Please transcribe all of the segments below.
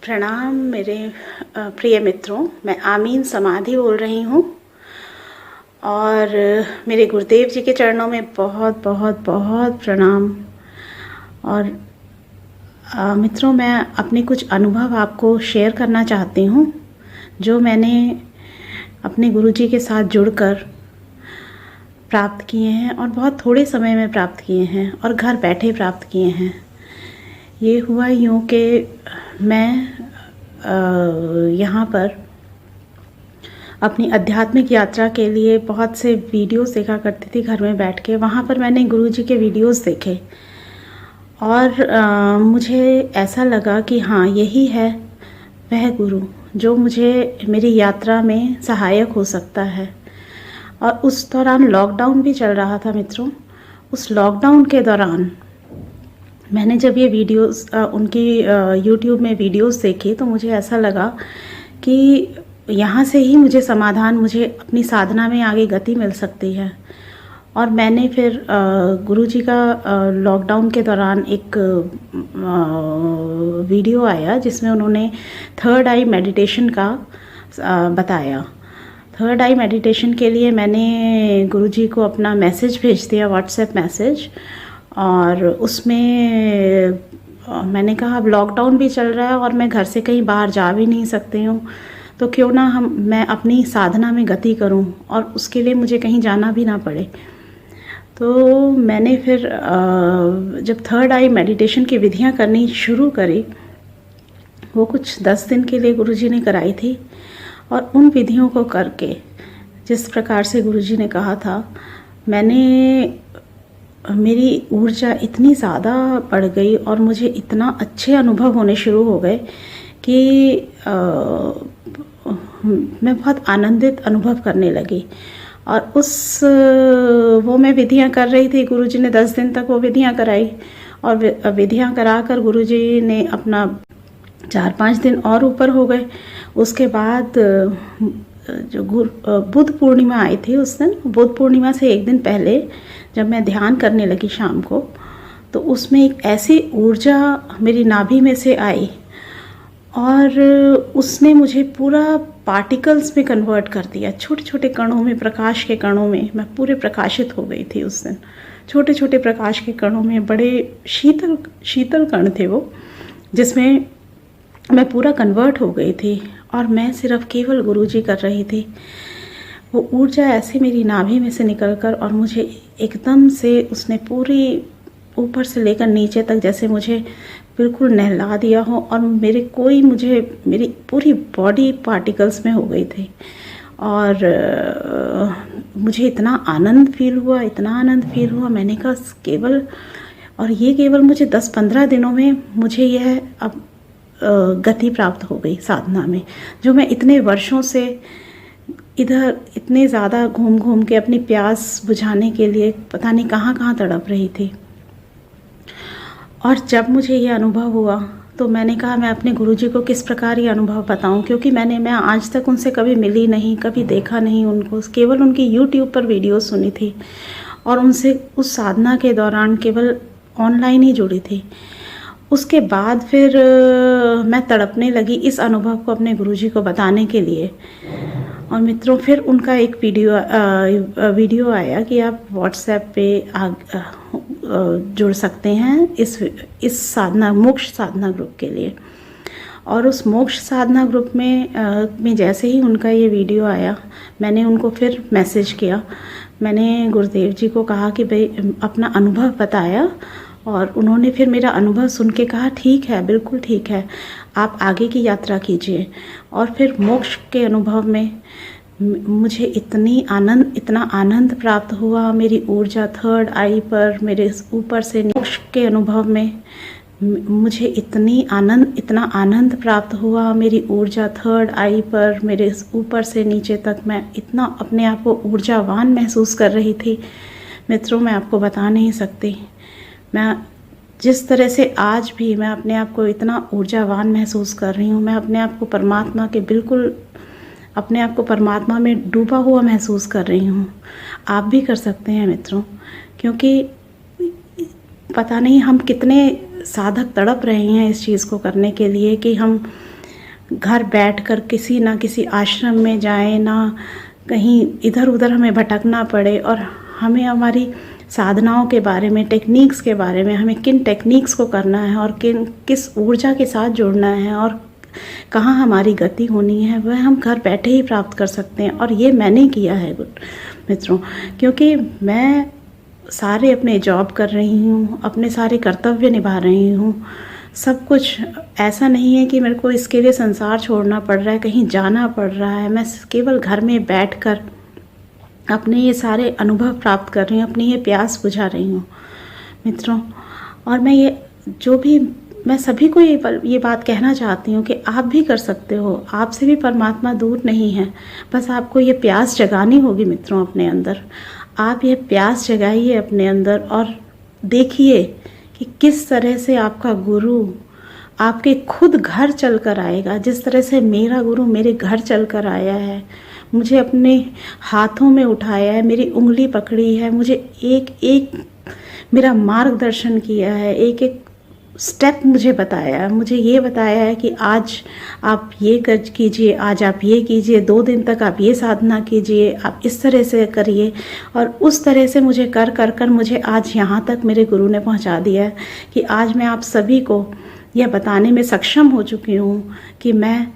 प्रणाम मेरे प्रिय मित्रों। मैं आमीन समाधि बोल रही हूँ और मेरे गुरुदेव जी के चरणों में बहुत बहुत बहुत प्रणाम। और मित्रों, मैं अपने कुछ अनुभव आपको शेयर करना चाहती हूँ जो मैंने अपने गुरुजी के साथ जुड़कर प्राप्त किए हैं और बहुत थोड़े समय में प्राप्त किए हैं और घर बैठे प्राप्त किए हैं। ये हुआ यूँ कि मैं यहाँ पर अपनी आध्यात्मिक यात्रा के लिए बहुत से वीडियोस देखा करती थी घर में बैठ के। वहाँ पर मैंने गुरुजी के वीडियोस देखे और मुझे ऐसा लगा कि हाँ, यही है वह गुरु जो मुझे मेरी यात्रा में सहायक हो सकता है। और उस दौरान लॉकडाउन भी चल रहा था मित्रों। उस लॉकडाउन के दौरान मैंने जब ये वीडियोस उनकी यूट्यूब में वीडियोस देखी तो मुझे ऐसा लगा कि यहाँ से ही मुझे समाधान, मुझे अपनी साधना में आगे गति मिल सकती है। और मैंने फिर गुरुजी का लॉकडाउन के दौरान एक वीडियो आया जिसमें उन्होंने थर्ड आई मेडिटेशन का बताया। थर्ड आई मेडिटेशन के लिए मैंने गुरुजी को अपना मैसेज भेज दिया, व्हाट्सएप मैसेज। और उसमें मैंने कहा अब लॉकडाउन भी चल रहा है और मैं घर से कहीं बाहर जा भी नहीं सकती हूँ, तो क्यों ना मैं अपनी साधना में गति करूँ और उसके लिए मुझे कहीं जाना भी ना पड़े। तो मैंने फिर जब थर्ड आई मेडिटेशन की विधियाँ करनी शुरू करी, वो कुछ 10 दिन के लिए गुरुजी ने कराई थी। और उन विधियों को करके जिस प्रकार से गुरुजी ने कहा था, मेरी ऊर्जा इतनी ज़्यादा बढ़ गई और मुझे इतना अच्छे अनुभव होने शुरू हो गए कि मैं बहुत आनंदित अनुभव करने लगी। और वो मैं विधियां कर रही थी। गुरुजी ने 10 दिन तक वो विधियां कराई और विधियां कराकर गुरुजी ने अपना 4-5 दिन और ऊपर हो गए। उसके बाद जो बुद्ध पूर्णिमा आई थी, उस दिन बुद्ध पूर्णिमा से एक दिन पहले जब मैं ध्यान करने लगी शाम को, तो उसमें एक ऐसी ऊर्जा मेरी नाभि में से आई और उसने मुझे पूरा पार्टिकल्स में कन्वर्ट कर दिया। छोटे छोटे कणों में, प्रकाश के कणों में मैं पूरे प्रकाशित हो गई थी उस दिन। छोटे छोटे प्रकाश के कणों में बड़े शीतल कण थे वो, जिसमें मैं पूरा कन्वर्ट हो गई थी और मैं सिर्फ केवल गुरुजी कर रही थी। वो ऊर्जा ऐसे मेरी नाभि में से निकलकर और मुझे एकदम से उसने पूरी ऊपर से लेकर नीचे तक जैसे मुझे बिल्कुल नहला दिया हो और मेरी पूरी बॉडी पार्टिकल्स में हो गई थी। और मुझे इतना आनंद फील हुआ, मैंने कहा केवल मुझे 10-15 दिनों में मुझे यह अब गति प्राप्त हो गई साधना में, जो मैं इतने वर्षों से इधर इतने ज़्यादा घूम घूम के अपनी प्यास बुझाने के लिए पता नहीं कहाँ कहाँ तड़प रही थी। और जब मुझे ये अनुभव हुआ तो मैंने कहा मैं अपने गुरुजी को किस प्रकार ये अनुभव बताऊं, क्योंकि मैं आज तक उनसे कभी मिली नहीं, कभी देखा नहीं उनको, केवल उनकी यूट्यूब पर वीडियो सुनी थी और उनसे उस साधना के दौरान केवल ऑनलाइन ही जुड़ी थी। उसके बाद फिर मैं तड़पने लगी इस अनुभव को अपने गुरुजी को बताने के लिए। और मित्रों, फिर उनका एक वीडियो आया कि आप व्हाट्सएप पे जुड़ सकते हैं इस साधना, मोक्ष साधना ग्रुप के लिए। और उस मोक्ष साधना ग्रुप में जैसे ही उनका ये वीडियो आया, मैंने उनको फिर मैसेज किया। मैंने गुरुदेव जी को कहा कि भाई अपना अनुभव बताया और उन्होंने फिर मेरा अनुभव सुन के कहा ठीक है, बिल्कुल ठीक है, आप आगे की यात्रा कीजिए। और फिर मोक्ष के अनुभव में मुझे इतना आनंद प्राप्त हुआ। मेरी ऊर्जा थर्ड आई पर मेरे ऊपर से, मोक्ष के अनुभव में मुझे इतना आनंद प्राप्त हुआ। मेरी ऊर्जा थर्ड आई पर मेरे ऊपर से नीचे तक मैं इतना अपने आप को ऊर्जावान महसूस कर रही थी मित्रों, मैं आपको बता नहीं सकती। मैं जिस तरह से आज भी मैं अपने आप को इतना ऊर्जावान महसूस कर रही हूँ, मैं अपने आप को परमात्मा में डूबा हुआ महसूस कर रही हूँ। आप भी कर सकते हैं मित्रों, क्योंकि पता नहीं हम कितने साधक तड़प रहे हैं इस चीज़ को करने के लिए कि हम घर बैठकर किसी ना किसी आश्रम में जाएं, ना कहीं इधर उधर हमें भटकना पड़े, और हमें हमारी साधनाओं के बारे में, टेक्निक्स के बारे में, हमें किन टेक्निक्स को करना है और किस ऊर्जा के साथ जुड़ना है और कहाँ हमारी गति होनी है, वह हम घर बैठे ही प्राप्त कर सकते हैं। और ये मैंने किया है मित्रों, क्योंकि मैं सारे अपने जॉब कर रही हूँ, अपने सारे कर्तव्य निभा रही हूँ, सब कुछ। ऐसा नहीं है कि मेरे को इसके लिए संसार छोड़ना पड़ रहा है, कहीं जाना पड़ रहा है। मैं केवल घर में बैठकर अपने ये सारे अनुभव प्राप्त कर रही हूँ, अपनी ये प्यास बुझा रही हूँ मित्रों। और मैं सभी को ये बात कहना चाहती हूँ कि आप भी कर सकते हो। आपसे भी परमात्मा दूर नहीं है, बस आपको ये प्यास जगानी होगी मित्रों अपने अंदर। आप ये प्यास जगाइए अपने अंदर और देखिए कि किस तरह से आपका गुरु आपके खुद घर चल कर आएगा। जिस तरह से मेरा गुरु मेरे घर चल कर आया है, मुझे अपने हाथों में उठाया है, मेरी उंगली पकड़ी है, मुझे एक एक मेरा मार्गदर्शन किया है, एक एक स्टेप मुझे बताया है। मुझे ये बताया है कि आज आप ये कीजिए, आज आप ये कीजिए, 2 दिन तक आप ये साधना कीजिए, आप इस तरह से करिए। और उस तरह से मुझे कर मुझे आज यहाँ तक मेरे गुरु ने पहुँचा दिया है कि आज मैं आप सभी को यह बताने में सक्षम हो चुकी हूँ कि मैं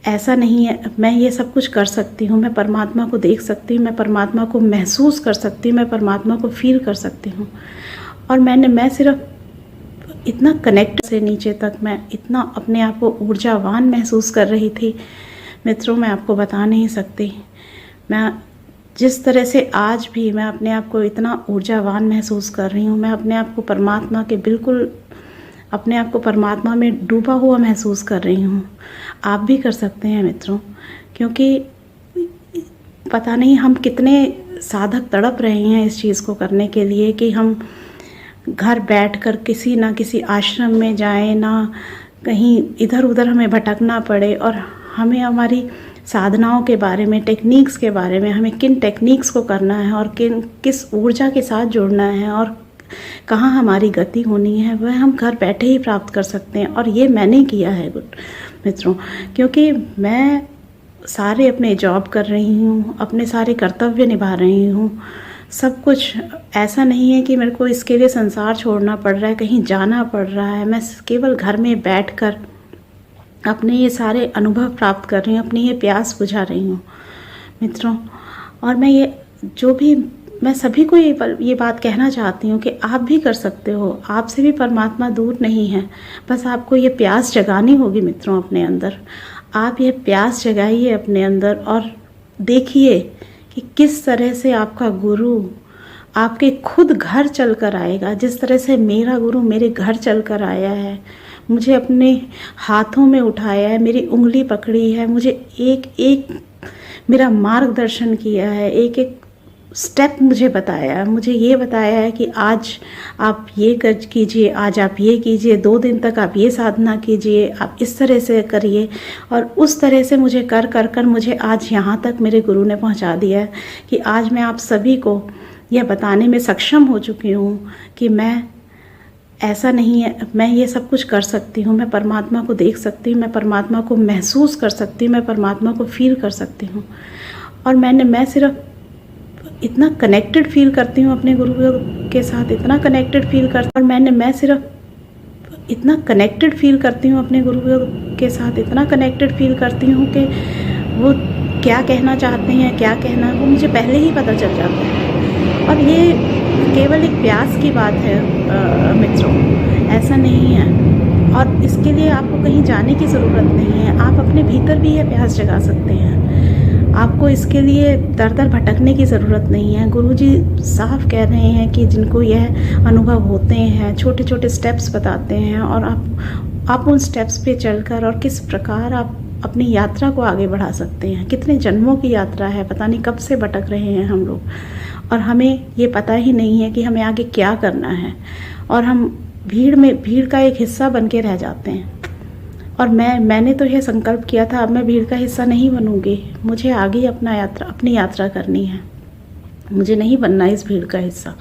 ऐसा नहीं है, मैं ये सब कुछ कर सकती हूँ, मैं परमात्मा को देख सकती हूँ, मैं परमात्मा को महसूस कर सकती हूँ, मैं परमात्मा को फील कर सकती हूँ। और मैं सिर्फ इतना कनेक्ट से नीचे तक मैं इतना अपने आप को ऊर्जावान महसूस कर रही थी मित्रों, मैं आपको बता नहीं सकती। मैं जिस तरह से आज भी मैं अपने आप को इतना ऊर्जावान महसूस कर रही हूँ, मैं अपने आप को परमात्मा के बिल्कुल अपने आप को परमात्मा में डूबा हुआ महसूस कर रही हूँ। आप भी कर सकते हैं मित्रों, क्योंकि पता नहीं हम कितने साधक तड़प रहे हैं इस चीज़ को करने के लिए कि हम घर बैठकर किसी ना किसी आश्रम में जाएं, ना कहीं इधर उधर हमें भटकना पड़े, और हमें हमारी साधनाओं के बारे में, टेक्निक्स के बारे में, हमें किन टेक्निक्स को करना है और किस ऊर्जा के साथ जुड़ना है और कहाँ हमारी गति होनी है, वह हम घर बैठे ही प्राप्त कर सकते हैं। और ये मैंने किया है मित्रों, क्योंकि मैं सारे अपने जॉब कर रही हूँ, अपने सारे कर्तव्य निभा रही हूँ, सब कुछ। ऐसा नहीं है कि मेरे को इसके लिए संसार छोड़ना पड़ रहा है, कहीं जाना पड़ रहा है। मैं केवल घर में बैठकर अपने ये सारे अनुभव प्राप्त कर रही हूँ, अपनी ये प्यास बुझा रही हूँ मित्रों। और मैं सभी को ये बात कहना चाहती हूँ कि आप भी कर सकते हो। आपसे भी परमात्मा दूर नहीं है, बस आपको ये प्यास जगानी होगी मित्रों अपने अंदर। आप ये प्यास जगाइए अपने अंदर और देखिए कि किस तरह से आपका गुरु आपके खुद घर चल कर आएगा। जिस तरह से मेरा गुरु मेरे घर चल कर आया है, मुझे अपने हाथों में उठाया है, मेरी उंगली पकड़ी है, मुझे एक एक मेरा मार्गदर्शन किया है, एक एक स्टेप मुझे बताया है। मुझे ये बताया है कि आज आप ये कीजिए, आज आप ये कीजिए, 2 दिन तक आप ये साधना कीजिए, आप इस तरह से करिए। और उस तरह से मुझे कर मुझे आज यहाँ तक मेरे गुरु ने पहुँचा दिया है कि आज मैं आप सभी को यह बताने में सक्षम हो चुकी हूँ कि मैं ऐसा नहीं है, मैं ये सब कुछ कर सकती हूँ, मैं परमात्मा को देख सकती हूँ, मैं परमात्मा को महसूस कर सकती हूँ, मैं परमात्मा को फील कर सकती हूँ। और मैं सिर्फ इतना कनेक्टेड फील करती हूँ अपने गुरु के साथ, इतना कनेक्टेड फील करती हूँ। और मैं सिर्फ इतना कनेक्टेड फील करती हूँ अपने गुरु के साथ, इतना कनेक्टेड फील करती हूँ कि वो क्या कहना चाहते हैं, क्या कहना है, वो मुझे पहले ही पता चल जाता है। और ये केवल एक प्यास की बात है मित्रों, ऐसा नहीं है। और इसके लिए आपको कहीं जाने की ज़रूरत नहीं है, आप अपने भीतर भी ये प्यास जगा सकते हैं। आपको इसके लिए दर दर भटकने की ज़रूरत नहीं है। गुरुजी साफ कह रहे हैं कि जिनको यह अनुभव होते हैं, छोटे छोटे स्टेप्स बताते हैं, और आप उन स्टेप्स पे चलकर और किस प्रकार आप अपनी यात्रा को आगे बढ़ा सकते हैं। कितने जन्मों की यात्रा है, पता नहीं कब से भटक रहे हैं हम लोग, और हमें ये पता ही नहीं है कि हमें आगे क्या करना है। और हम भीड़ का एक हिस्सा बन के रह जाते हैं। और मैंने तो यह संकल्प किया था, अब मैं भीड़ का हिस्सा नहीं बनूंगी, मुझे आगे अपनी यात्रा करनी है, मुझे नहीं बनना इस भीड़ का हिस्सा।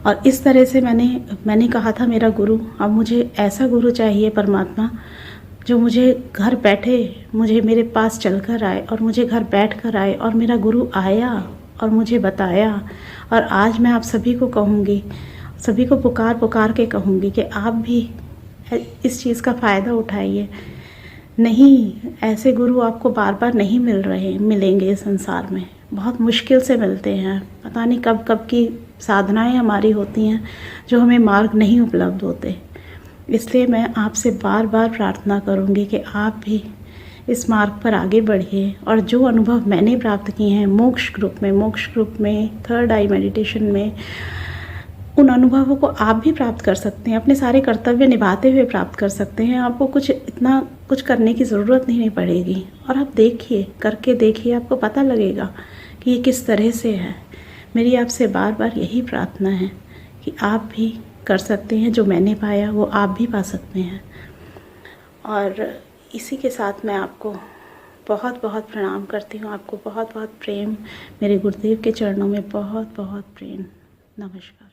और इस तरह से मैंने कहा था मेरा गुरु, अब मुझे ऐसा गुरु चाहिए परमात्मा जो मुझे घर बैठे मुझे मेरे पास चल कर आए और मुझे घर बैठ कर आए और मेरा गुरु आया और मुझे बताया। और आज मैं आप सभी को कहूँगी, सभी को पुकार पुकार के कहूँगी कि आप भी इस चीज़ का फ़ायदा उठाइए। नहीं, ऐसे गुरु आपको बार बार नहीं मिलेंगे इस संसार में, बहुत मुश्किल से मिलते हैं। पता नहीं कब कब की साधनाएं हमारी होती हैं जो हमें मार्ग नहीं उपलब्ध होते। इसलिए मैं आपसे बार बार प्रार्थना करूंगी कि आप भी इस मार्ग पर आगे बढ़िए और जो अनुभव मैंने प्राप्त किए हैं मोक्ष ग्रुप में, थर्ड आई मेडिटेशन में, उन अनुभवों को आप भी प्राप्त कर सकते हैं। अपने सारे कर्तव्य निभाते हुए प्राप्त कर सकते हैं। आपको इतना कुछ करने की ज़रूरत नहीं पड़ेगी। और आप देखिए, करके देखिए, आपको पता लगेगा कि ये किस तरह से है। मेरी आपसे बार बार यही प्रार्थना है कि आप भी कर सकते हैं, जो मैंने पाया वो आप भी पा सकते हैं। और इसी के साथ मैं आपको बहुत बहुत प्रणाम करती हूँ। आपको बहुत बहुत प्रेम, मेरे गुरुदेव के चरणों में बहुत बहुत प्रेम। नमस्कार।